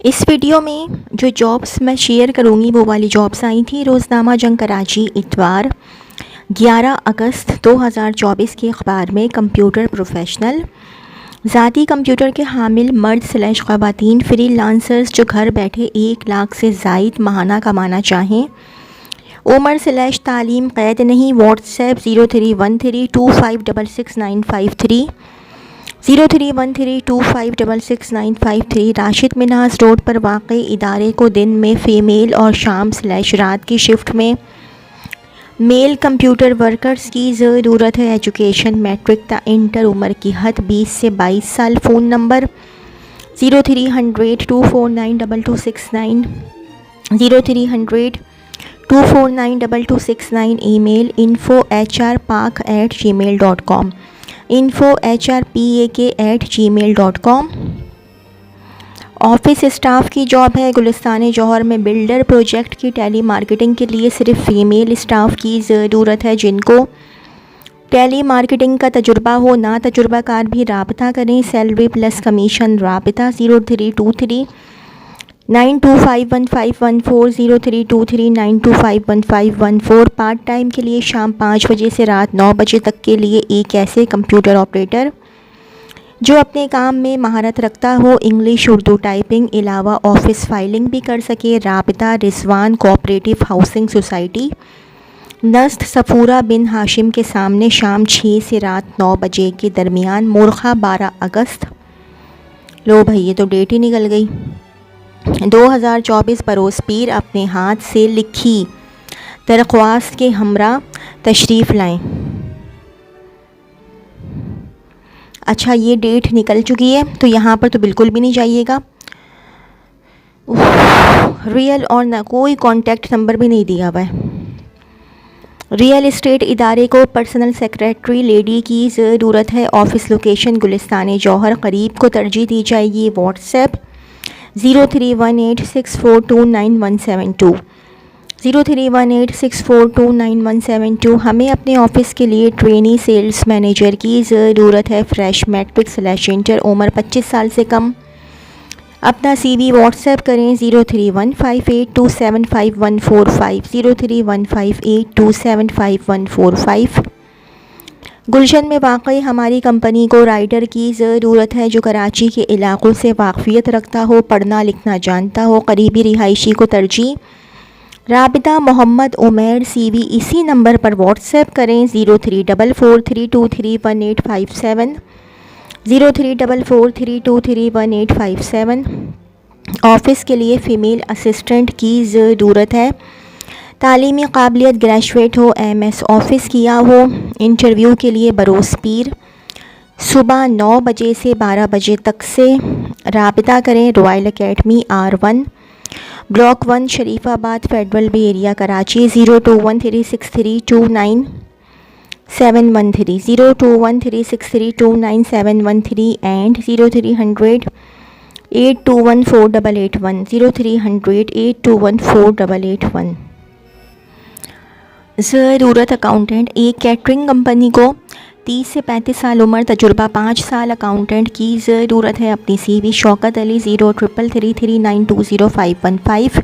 इस वीडियो में जो जॉब्स मैं शेयर करूंगी वो वाली जॉब्स आई थी रोज़नामा जंग कराची इतवार 11 अगस्त 2024 के अखबार में। कंप्यूटर प्रोफेशनल ज़ाती कंप्यूटर के हामिल मर्द / ख़वातीन फ्रीलांसर्स जो घर बैठे 1 लाख से ज़ायद माहाना कमाना चाहें। उम्र / तालीम क़ैद नहीं। व्हाट्सएप 031325666953 031325666953। राशिद मिन्हास रोड पर वाक़ इदारे को दिन में फ़ीमेल और शाम / रात की शिफ्ट में मेल कंप्यूटर वर्कर्स की ज़रूरत है। एजुकेशन मैट्रिक ता इंटर। उम्र की हद 20 से 22 साल। Phone number 0300249269 0300249269। Email info@hrpak@gmail.com info@hrpak@gmail.com। Office staff की जॉब है गुलिस्तान जौहर में। बिल्डर प्रोजेक्ट की टेली मार्केटिंग के लिए सिर्फ फ़ीमेल स्टाफ की ज़रूरत है जिनको टेली मार्केटिंग का तजुर्बा हो। ना तजुर्बाकार भी राबता करें। Salary plus commission. राबता 032392515114 032392515114। पार्ट टाइम के लिए शाम 5 बजे से रात 9 बजे तक के लिए एक ऐसे कंप्यूटर ऑपरेटर जो अपने काम में महारत रखता हो। इंग्लिश उर्दू टाइपिंग अलावा ऑफिस फाइलिंग भी कर सके। राबता रिजवान कोऑपरेटिव हाउसिंग सोसाइटी नस्त सफूरा बिन हाशिम के सामने शाम 6 से रात 9 बजे के दरमियान। मुर्खा 12 अगस्त। लो भाई ये तो डेट ही निकल गई। 2024 बरोज़ पीर अपने हाथ से लिखी दरख्वास्त के हमरा तशरीफ़ लाएं। अच्छा ये डेट निकल चुकी है तो यहाँ पर तो बिल्कुल भी नहीं जाइएगा। रियल और ना कोई कॉन्टैक्ट नंबर भी नहीं दिया हुआ है। रियल एस्टेट इदारे को पर्सनल सेक्रेटरी लेडी की ज़रूरत है। ऑफिस लोकेशन गुलिस्तान जौहर करीब को तरजीह दी जाएगी। व्हाट्सएप 031864299172 031864299172। हमें अपने ऑफिस के लिए ट्रेनी सेल्स मैनेजर की ज़रूरत है। Fresh matric / inter. उम्र 25 साल से कम। अपना CV व्हाट्सएप करें 031582751145 031582751145। गुलशन में वाक़ई हमारी कंपनी को राइडर की ज़रूरत है जो कराची के इलाक़ों से वाक़फ़ियत रखता हो, पढ़ना लिखना जानता हो। करीबी रिहायशी को तरजीह। राबिता मोहम्मद उमैर। CV इसी नंबर पर व्हाट्सएप करें 0344323185 0344323185। ऑफ़िस के लिए फ़ीमेल असिस्टेंट की ज़रूरत है। तालीमी काबिलियत ग्रेजुएट हो। MS ऑफ़िस किया हो। इंटरव्यू के लिए बरोज़ पीर सुबह 9 बजे से 12 बजे तक से राबिता करें। Royal academy R1 block 1 Sharifabad federal B area Karachi 0213629713 0213629713 and 0300821481 0300821481। ज़रूरत अकाउंटेंट। एक कैटरिंग कंपनी को 30 से 35 साल उम्र, तजुर्बा 5 साल अकाउंटेंट की ज़रूरत है। अपनी CV शौकत अली 0333320515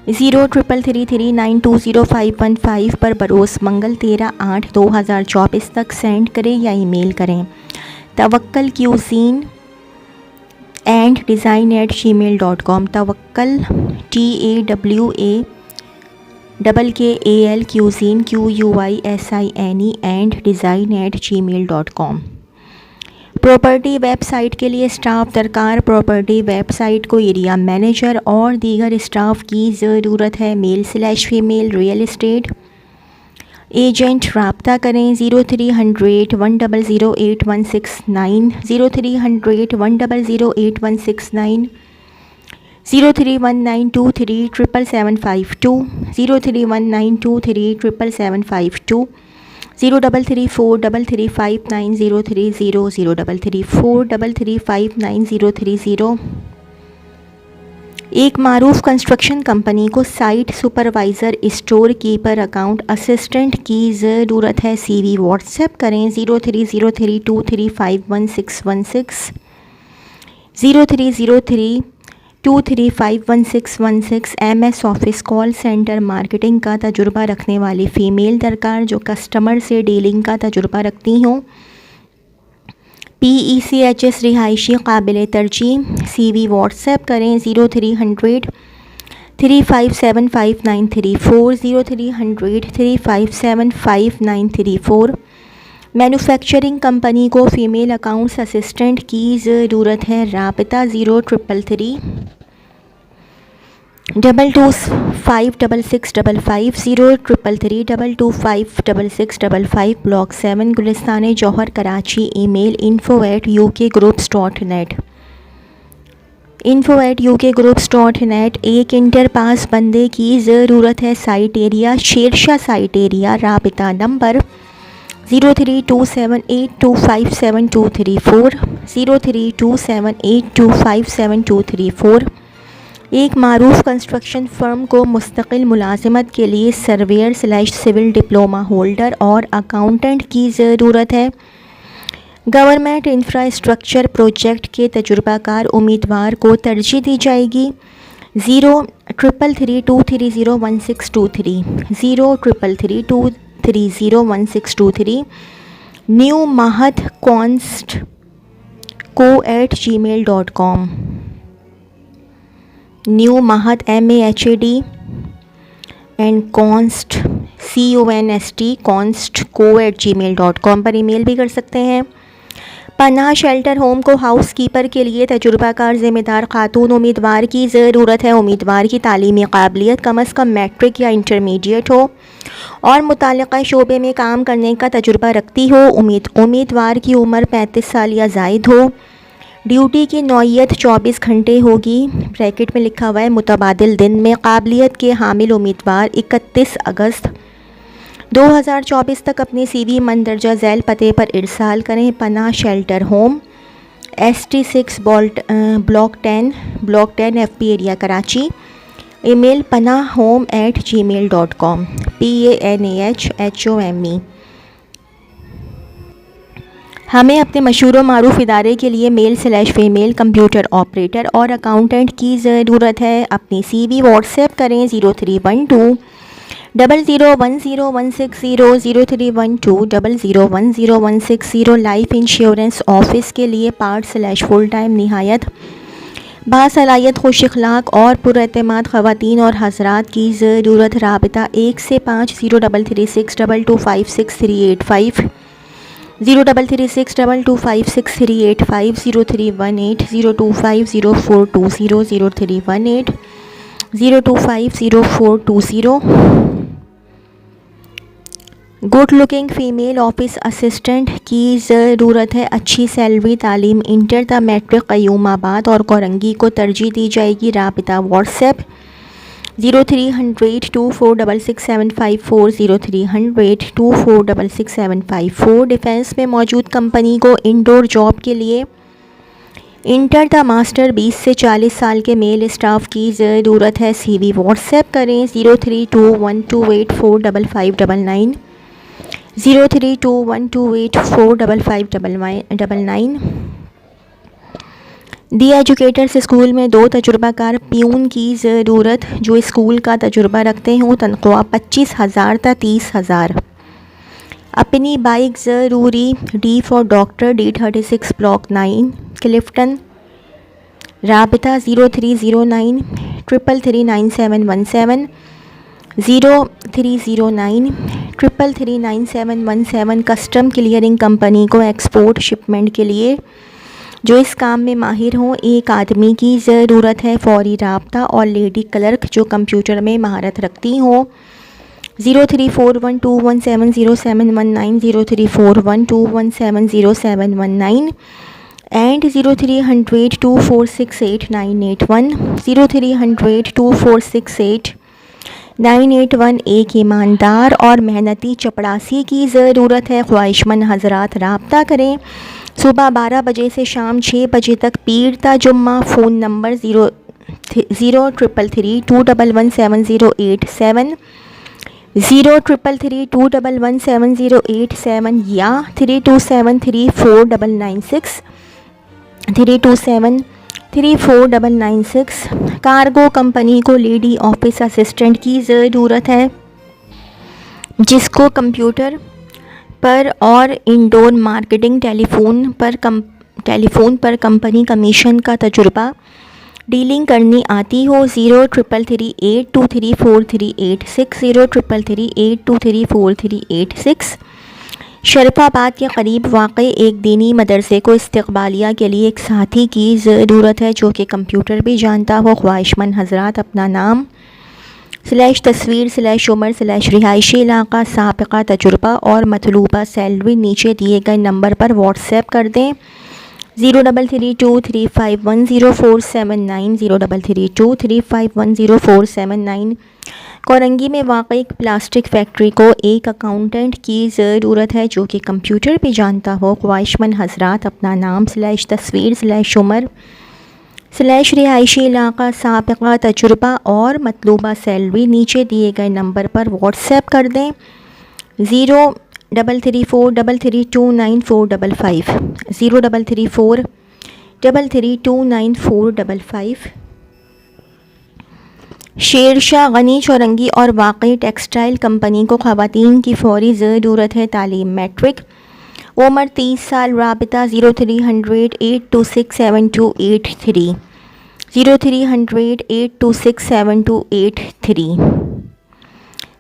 0333320515 पर बरोज़ मंगल 13/8/2024 तक सेंड करें या ईमेल करें। Tawakkal cuisine and design@gmail.com Tawakkal TAWAKKAL cuisine QUISINE and design@gmail.com। Property website के लिए स्टाफ दरकार। प्रॉपर्टी वेबसाइट को एरिया मैनेजर और दीगर स्टाफ की ज़रूरत है। Male / female real estate agent. राब्ता करें 0300100869 0300100869 0319237752 0319237752 033433593030 033433593030। एक मारूफ कंस्ट्रक्शन कंपनी को site supervisor, store keeper, account assistant की ज़रूरत है। CV व्हाट्सएप करें 030323511616 0303 23511616 MS office call centre marketing का तजुर्बा रखने वाली फ़ीमेल दरकार जो कस्टमर से डीलिंग का तजुर्बा रखती हों। PECHS रिहायशी काबिल तरजीह। CV व्हाट्सएप करें 0300 3575934 0300 3575934। मैन्युफैक्चरिंग कंपनी को फ़ीमेल अकाउंट्स असिस्टेंट की ज़रूरत है। राबिता 0333 2256655 0333 2256655 block 7 Gulistan Jauhar Karachi. Email info@ukgroups.net info@ukgroups.net। एक इंटर पास बंदे की ज़रूरत है। Site area Shershah site area. राबिता नंबर 032782572234 032782572234। एक मारूफ कंस्ट्रक्शन फ़र्म को मुस्तकिल मुलाजिमत के लिए सर्वेयर/सिविल डिप्लोमा होल्डर और अकाउंटेंट की ज़रूरत है। गवर्नमेंट इंफ्रास्ट्रक्चर प्रोजेक्ट के तजुर्बाकार उम्मीदवार को तरजीह दी जाएगी। 0333230163 0333230163 new Mahad const@gmail.com new Mahad MAHAD and const const@gmail.com पर ईमेल भी कर सकते हैं। पनाह शेल्टर होम को हाउस कीपर के लिए तजुर्बाकार ज़िम्मेदार खातून उम्मीदवार की ज़रूरत है। उम्मीदवार की तालीमी काबिलियत कम अज़ कम मैट्रिक या इंटरमीडिएट हो और मुतालिका शोबे में काम करने का तजुर्बा रखती हो। उम्मीदवार की उम्र 35 साल या ज़ायद हो। ड्यूटी की नौइयत 24 घंटे होगी। ब्रैकेट में लिखा हुआ है मुतबादिल दिन में। काबिलियत के हामिल उम्मीदवार 31 अगस्त 2024 तक अपने CV मंदरजा झैल पते पर इरसाल करें। पनाह shelter home ST6 block 10 FP area Karachi. Email panahhome@gmail.com PANAHHOME। हमें अपने मशहूर व मारूफ इदारे के लिए मेल/फीमेल कंप्यूटर ऑपरेटर और अकाउंटेंट की ज़रूरत है। अपनी CV व्हाट्सएप करें 0312 001016 0312 001016। लाइफ इंश्योरेंस ऑफिस के लिए पार्ट/फुल टाइम निहायत बासलाहियत खुश अखलाक और पुरएतमाद ख़वातीन और हज़रात की ज़रूरत। राबिता 1 से 5 0336225638 0336225638 0318 025042 0318 025042। Good looking female office assistant की ज़रूरत है। अच्छी सैलरी, तालीम इंटर द मैट्रिक क़य्यूमाबाद और कोरंगी को तरजीह दी जाएगी। राबिता व्हाट्सएप 0300 2466 0300 2466 डिफेंस में मौजूद कंपनी को इंडोर जॉब के लिए इंटर द मास्टर 20 से 40 साल के मेल स्टाफ की ज़रूरत है। CV व्हाट्सएप करें 0321284559 0321284559। दी एजुकेटर्स स्कूल में 2 तजुर्बाकार प्यून की ज़रूरत जो स्कूल का तजुर्बा रखते हों। तनख्वाह 25,000 था 30,000। अपनी बाइक ज़रूरी। D for doctor D36 block 9 Clifton. राबिता 0309 3339717 0309 3339717। कस्टम क्लियरिंग कंपनी को एक्सपोर्ट शिपमेंट के लिए जो इस काम में माहिर हों। एक आदमी की ज़रूरत है। फौरी राब्ता और लेडी क्लर्क जो कंप्यूटर में महारत रखती हों। 034121707119 034121707119 एंड 0300 2468 981 0300 2468 981। एक ईमानदार और मेहनती चपड़ासी की ज़रूरत है। ख्वाहिशमंद हज़रात राब्ता करें। सुबह 12 बजे से शाम 6 बजे तक पीर ता जुम्मा। फ़ोन नंबर 0333 2117087 0333 या 32734996 32734996। 34,996। कार्गो कंपनी को लेडी ऑफिस असिस्टेंट की ज़रूरत है जिसको कंप्यूटर पर और इंडोर मार्केटिंग टेलीफोन पर कंपनी कमीशन का तजुर्बा डीलिंग करनी आती हो। 0338234386 0338234386। शरफाबाद के करीब वाक़ई एक दीनी मदरसे को इस्तक़बालिया के लिए एक साथी की ज़रूरत है जो कि कंप्यूटर भी जानता हो। ख्वाहिशमंद हज़रात अपना नाम /तस्वीर /उमर /रिहायशी इलाका साबिक़ा तजुर्बा और मतलूबा सैलरी नीचे दिए गए नंबर पर व्हाट्सएप कर दें 0332351047 0332351047। कोरंगी में वाक़ई एक प्लास्टिक फैक्ट्री को एक अकाउंटेंट की ज़रूरत है जो कि कंप्यूटर भी जानता हो। ख्वाहिशमंद हज़रात अपना नाम /तस्वीर /उमर /रिहायशी इलाका साबिक़ा तजुर्बा और मतलूबा सैलरी नीचे दिए गए नंबर पर व्हाट्सएप कर दें 0334332945 0334332945। शेरशाह गनी चौरंगी और वाक़ई टेक्सटाइल कंपनी को ख़वातीन की फ़ौरी ज़रूरत है। तालीम मैट्रिक, उम्र 30 साल। राबिता 0300826728 0300826728।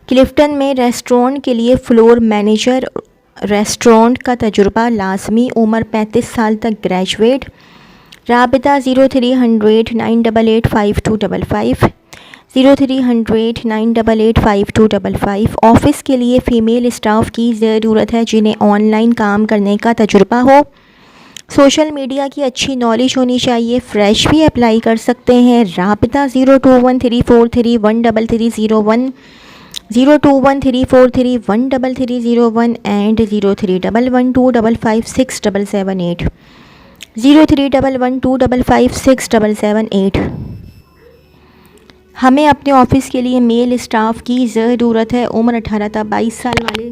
क्लिफ्टन में रेस्टोरेंट के लिए फ्लोर मैनेजर रेस्टोरेंट का तजुर्बा लाजमी। उम्र 35 साल तक ग्रेजुएट। राबिता 03009885 03009885। ऑफ़िस के लिए फ़ीमेल स्टाफ की ज़रूरत है जिन्हें ऑनलाइन काम करने का तजुर्बा हो। सोशल मीडिया की अच्छी नॉलेज होनी चाहिए। फ़्रेश भी अप्लाई कर सकते हैं। राबिता 0213431301 0213431301 एंड 0311255678 0311255678। हमें अपने ऑफ़िस के लिए मेल स्टाफ की ज़रूरत है। उम्र 18 से 22 साल वाले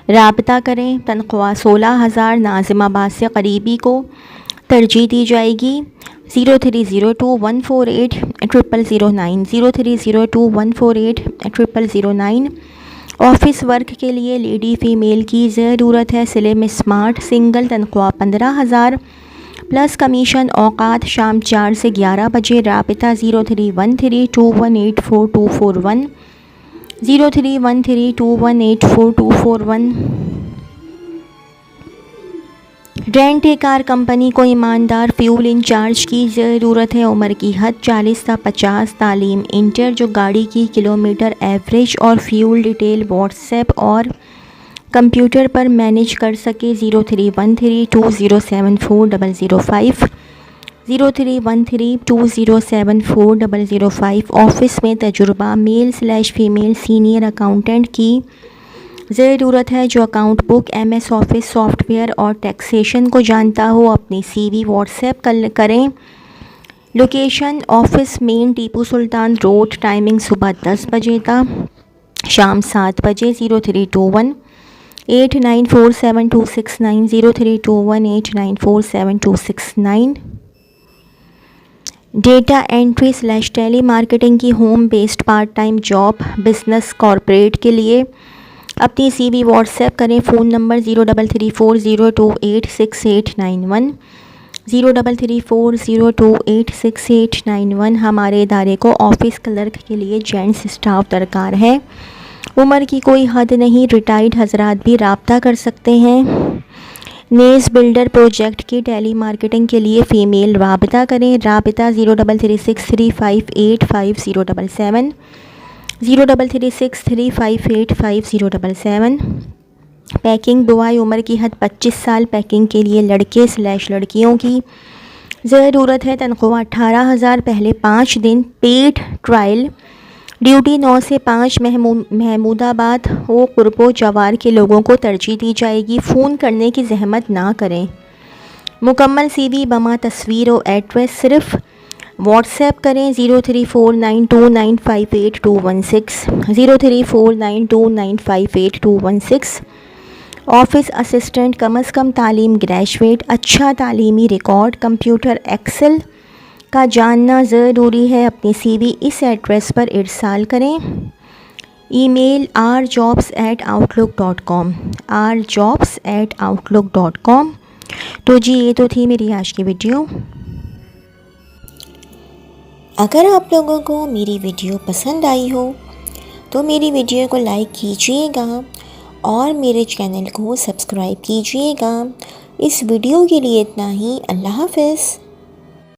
राब्ता करें। तनख्वाह 16,000। नाज़िमाबाद से करीबी को तरजीह दी जाएगी। 0302148009 0302148009। ऑफ़िस वर्क के लिए लेडी फ़ीमेल की ज़रूरत है। सिले में स्मार्ट सिंगल। तनख्वाह 15,000 प्लस कमीशन। औकात शाम 4 से 11 बजे। राबिता 031321844241 031321844241। रेंट ए कार कंपनी को ईमानदार फ्यूल इंचार्ज की ज़रूरत है। उम्र की हद 40 से 50। तालीम इंटर जो गाड़ी की किलोमीटर एवरेज और फ्यूल डिटेल व्हाट्सएप और कंप्यूटर पर मैनेज कर सके। 0313207405 0313207405। ऑफ़िस में तजुर्बा मेल /फीमेल सीनियर अकाउंटेंट की ज़रूरत है जो account book MS office software और टैक्सेशन को जानता हो। अपनी CV व्हाट्सएप करें। Location office main Tipu Sultan road. Timing सुबह 10 बजे था शाम 7 बजे। 0321894729 0321894729। डेटा एंट्री /टेली मार्केटिंग की home based part time job business corporate के लिए अपनी CV व्हाट्सएप करें। Phone number 0334028689 0334028689। हमारे इदारे को ऑफ़िस क्लर्क के लिए जेंट्स स्टाफ दरकार है। उम्र की कोई हद नहीं। रिटायर्ड हजरात भी राब्ता कर सकते हैं। नेस बिल्डर प्रोजेक्ट की टेली मार्केटिंग के लिए फ़ीमेल राब्ता करें। राब्ता 033635855077 033635855077। पैकिंग दुआई। उम्र की हद 25 साल। पैकिंग के लिए लड़के /लड़कियों की ज़रूरत है। तनख्वाह 18,000। पहले 5 दिन पेड ट्रायल। ड्यूटी 9 से 5। महमूदाबाद हो कुर्बो जवार के लोगों को तरजीह दी जाएगी। फ़ोन करने की जहमत ना करें। मुकम्मल CV बमा तस्वीर और एड्रेस सिर्फ व्हाट्सएप करें। 0349295816 0349295816। ऑफिस असिस्टेंट कम से कम तालीम ग्रेजुएट, अच्छा तालीमी रिकॉर्ड, कंप्यूटर एक्सेल का जानना ज़रूरी है। अपनी CV इस एड्रेस पर इरसाल करें। Email rjobs@outlook.com, rjobs@outlook.com। तो जी ये तो थी मेरी आज की वीडियो। अगर आप लोगों को मेरी वीडियो पसंद आई हो तो मेरी वीडियो को लाइक कीजिएगा और मेरे चैनल को सब्सक्राइब कीजिएगा। इस वीडियो के लिए इतना ही। अल्लाह हाफ़िज़।